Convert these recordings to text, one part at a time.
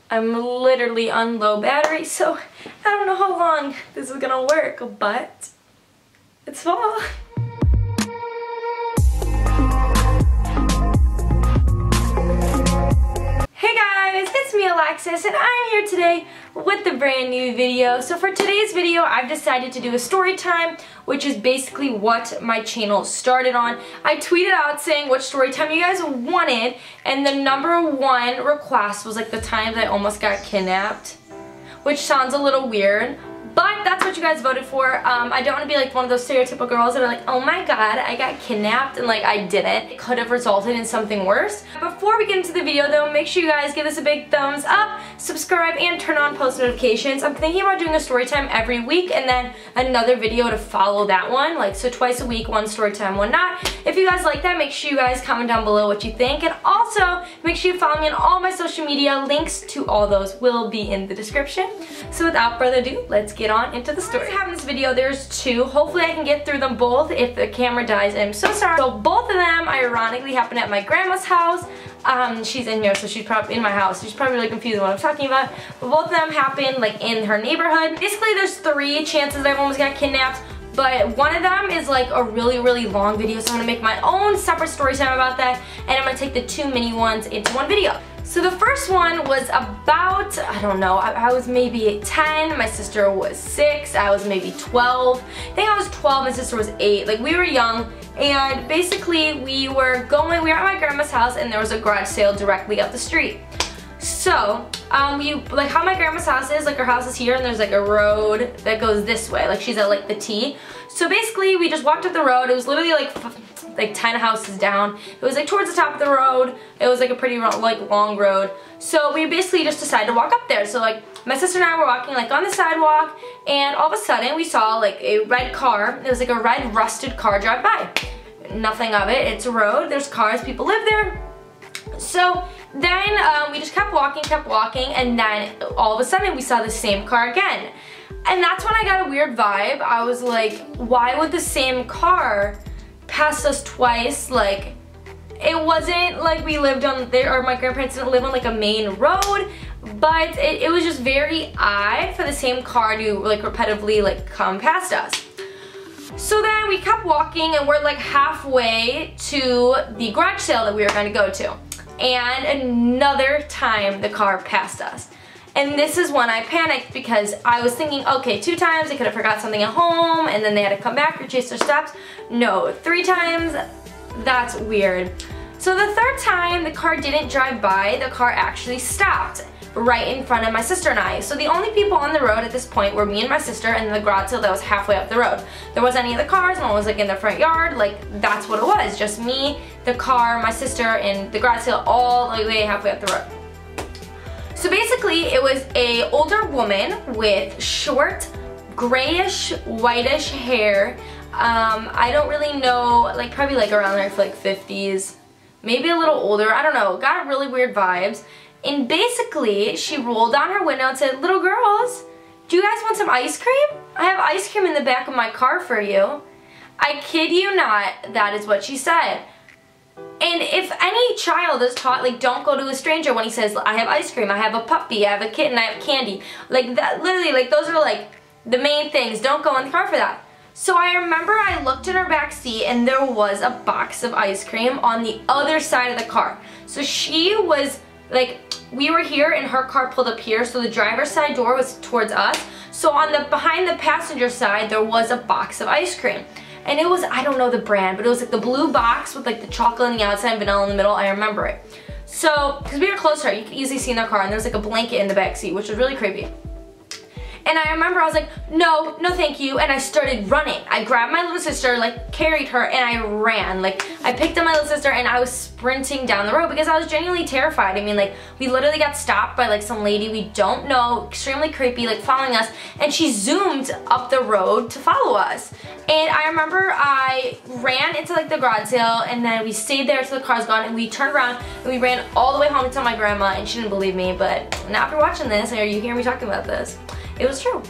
I'm literally on low battery, so I don't know how long this is gonna work, but it's fall. Hey guys, it's me Alexis, and I'm here today with the brand new video. So for today's video, I've decided to do a story time, which is basically what my channel started on. I tweeted out saying what story time you guys wanted, and the #1 request was like the time that I almost got kidnapped, which sounds a little weird. But that's what you guys voted for. I don't want to be like one of those stereotypical girls that are like, oh my god, I got kidnapped, and like I didn't. It could have resulted in something worse. Before we get into the video though, make sure you guys give this a big thumbs up, subscribe, and turn on post notifications. I'm thinking about doing a story time every week and then another video to follow that one. Like, so twice a week, one story time, one not. If you guys like that, make sure you guys comment down below what you think. And also, make sure you follow me on all my social media. Links to all those will be in the description. So without further ado, let's get on into the story. I have in this video, there's two. Hopefully I can get through them both. If the camera dies, I'm so sorry. So both of them ironically happened at my grandma's house. She's in here, so she's probably in my house. She's probably really confused what I'm talking about. But both of them happened like in her neighborhood. Basically there's 3 chances I almost got kidnapped. But one of them is like a really long video, so I'm gonna make my own separate story time about that, and I'm gonna take the 2 mini ones into one video. So the first one was about, I don't know, I was maybe 10, my sister was 6, I was maybe 12. I think I was 12, my sister was 8. Like, we were young, and basically we were at my grandma's house, and there was a garage sale directly up the street. So, like how my grandma's house is, like her house is here, and there's like a road that goes this way, like she's at like the T. So basically we just walked up the road. It was literally like 10 houses down. It was like towards the top of the road. It was like a pretty like long road. So we basically just decided to walk up there. So like my sister and I were walking like on the sidewalk, and all of a sudden we saw like a red car. It was like a red rusted car drive by. Nothing of it. It's a road. There's cars. People live there. So then we just kept walking, and then all of a sudden we saw the same car again. And that's when I got a weird vibe. I was like, why would the same car pass us twice? Like, it wasn't like we lived on there, or my grandparents didn't live on like a main road, but it was just very odd for the same car to like repetitively like come past us. So then we kept walking, and we're like halfway to the garage sale that we were going to go to. And another time the car passed us. And this is when I panicked, because I was thinking, okay, 2 times they could have forgot something at home and then they had to come back or chase their steps. No, 3 times, that's weird. So the 3rd time the car didn't drive by, the car actually stopped right in front of my sister and I. So the only people on the road at this point were me and my sister, and the garage sale that was halfway up the road. There wasn't any of the cars, no one was like in the front yard, like that's what it was. Just me, the car, my sister, and the garage sale all the way halfway up the road. So basically it was a older woman with short, grayish, whitish hair. I don't really know, like probably like around like 50s, maybe a little older, I don't know, got really weird vibes. And basically, she rolled down her window and said, "Little girls, do you guys want some ice cream? I have ice cream in the back of my car for you." I kid you not, that is what she said. And if any child is taught, like, don't go to a stranger when he says, "I have ice cream, I have a puppy, I have a kitten, I have candy." Like, that, literally, like, those are, like, the main things. Don't go in the car for that. So I remember I looked in her back seat, and there was a box of ice cream on the other side of the car. So she was, like, we were here and her car pulled up here, so the driver's side door was towards us. So on the behind the passenger side there was a box of ice cream. And it was, I don't know the brand, but it was like the blue box with like the chocolate on the outside and vanilla in the middle. I remember it. So, because we were close to her, you could easily see in their car, and there was like a blanket in the back seat, which was really creepy. And I remember I was like, no thank you, and I started running. I grabbed my little sister, like carried her, and I ran. Like, I picked up my little sister and I was sprinting down the road because I was genuinely terrified. I mean, like, we literally got stopped by like some lady we don't know, extremely creepy, like following us, and she zoomed up the road to follow us. And I remember I ran into like the garage sale, and then we stayed there till the car's gone, and we turned around and we ran all the way home to tell my grandma, and she didn't believe me, but now after watching this, or you hear me talking about this, it was true.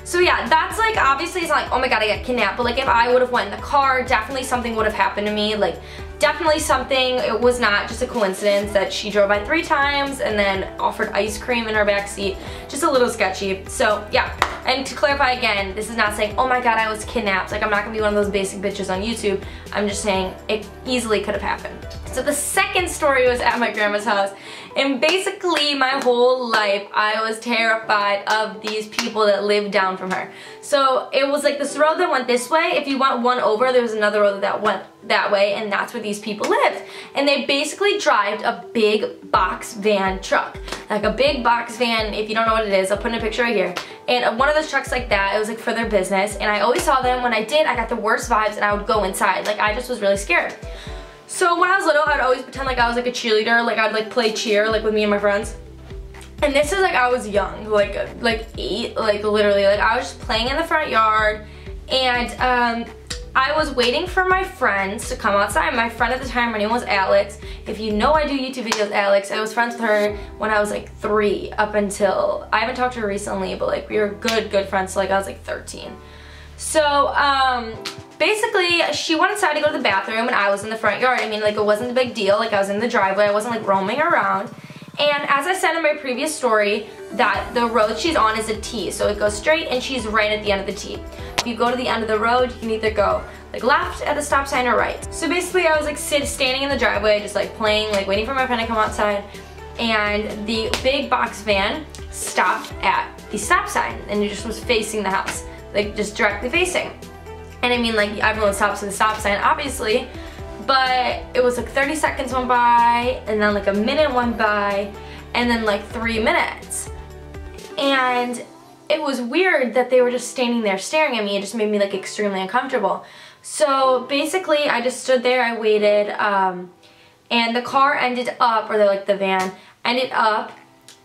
So yeah, that's like, obviously it's not like, oh my god, I got kidnapped, but like if I would have went in the car, definitely something would have happened to me. Like definitely something, it was not just a coincidence that she drove by 3 times and then offered ice cream in her backseat. Just a little sketchy. So yeah, and to clarify again, this is not saying, oh my god, I was kidnapped. Like I'm not gonna be one of those basic bitches on YouTube. I'm just saying it easily could have happened. So the second story was at my grandma's house, and basically my whole life I was terrified of these people that lived down from her. So it was like this road that went this way. If you went one over, there was another road that went that way, and that's where these people lived. And they basically drive a big box van truck. Like a big box van, if you don't know what it is, I'll put in a picture right here. And one of those trucks like that, it was like for their business, and I always saw them. When I did, I got the worst vibes and I would go inside. Like I just was really scared. So when I was little, I'd always pretend like I was like a cheerleader, like I'd like play cheer like with me and my friends. And this is like I was young, like 8, like literally, like I was just playing in the front yard, and I was waiting for my friends to come outside. My friend at the time, her name was Alex. If you know I do YouTube videos, Alex, I was friends with her when I was like 3 up until, I haven't talked to her recently, but like we were good friends till like I was like 13. So basically she went inside to go to the bathroom and I was in the front yard. I mean, like it wasn't a big deal, like I was in the driveway, I wasn't like roaming around. And as I said in my previous story, that the road she's on is a T, so it goes straight and she's right at the end of the T. If you go to the end of the road, you can either go like left at the stop sign or right. So basically I was like standing in the driveway, just like playing, like waiting for my friend to come outside, and the big box van stopped at the stop sign and it just was facing the house, like just directly facing. And I mean, like everyone stops at the stop sign, obviously, but it was like 30 seconds went by, and then like a minute went by, and then like 3 minutes. And it was weird that they were just standing there staring at me. It just made me like extremely uncomfortable. So basically I just stood there, I waited, and the car ended up, or the van ended up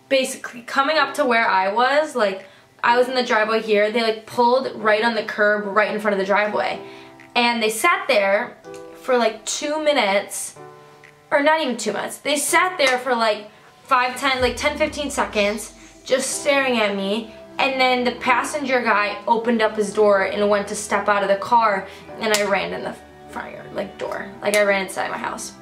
basically coming up to where I was. Like I was in the driveway here, they like pulled right on the curb right in front of the driveway. And they sat there for like 2 minutes, or not even 2 minutes. They sat there for like 10-15 seconds just staring at me. And then the passenger guy opened up his door and went to step out of the car, and I ran in the front yard, like door. Like I ran inside my house.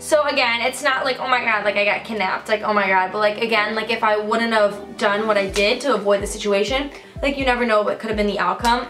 So again, it's not like, oh my god, like I got kidnapped, like oh my god, but like again, like if I wouldn't have done what I did to avoid the situation, like you never know what could have been the outcome.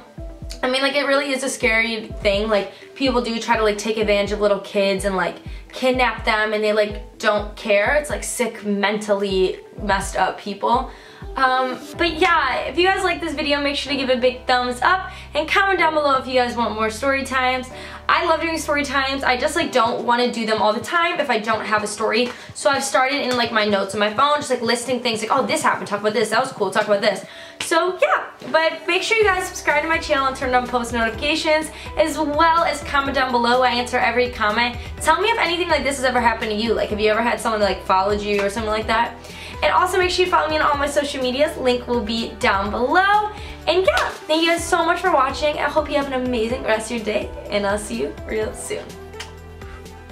I mean, like it really is a scary thing. Like people do try to like take advantage of little kids and like kidnap them, and they like don't care. It's like sick, mentally messed up people. But yeah, if you guys like this video, make sure to give it a big thumbs up and comment down below if you guys want more story times. I love doing story times. I just like don't want to do them all the time if I don't have a story. So I've started in like my notes on my phone, just like listing things like, oh, this happened, talk about this, that was cool, talk about this. So yeah, but make sure you guys subscribe to my channel and turn on post notifications, as well as comment down below. I answer every comment. Tell me if anything like this has ever happened to you. Like have you ever had someone that like followed you or something like that? And also make sure you follow me on all my social medias. Link will be down below. And yeah, thank you guys so much for watching. I hope you have an amazing rest of your day, and I'll see you real soon.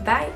Bye.